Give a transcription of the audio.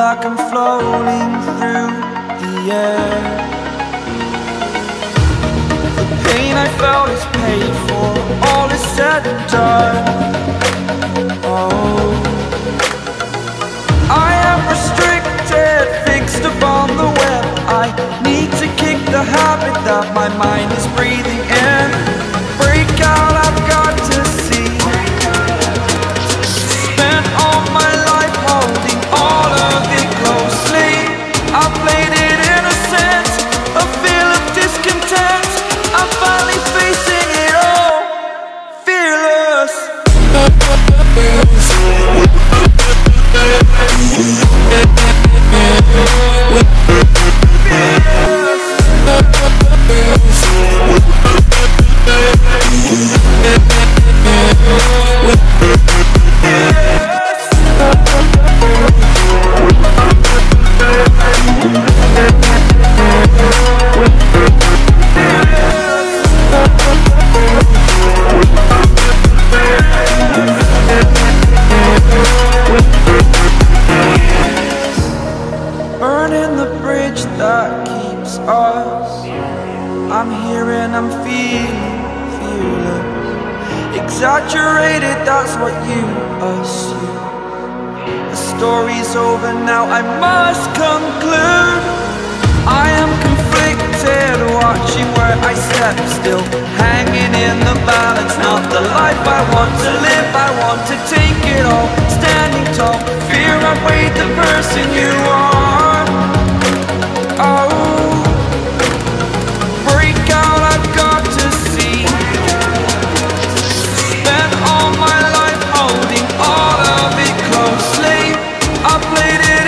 like I'm floating through the air. The pain I felt is paid for, all is said and done. Oh, I am restricted, fixed upon the web. I need to kick the habit that my mind is breathing in. Break out, I've got to see. Spent all my life holding all of it closely. I played it innocent, a feel of discontent. I'm finally facing it all, fearless. Burning the bridge that keeps us. I'm here and I'm feeling fearless. Exaggerated, that's what you assume. The story's over now, I must conclude. I am conflicted, watching where I step still, hanging in the balance. Not the life I want to live, I want to take it all. Standing tall, fear I've weighed the person you are. Oh, break out, I've got to see. Spent all my life holding all of it closely. I played it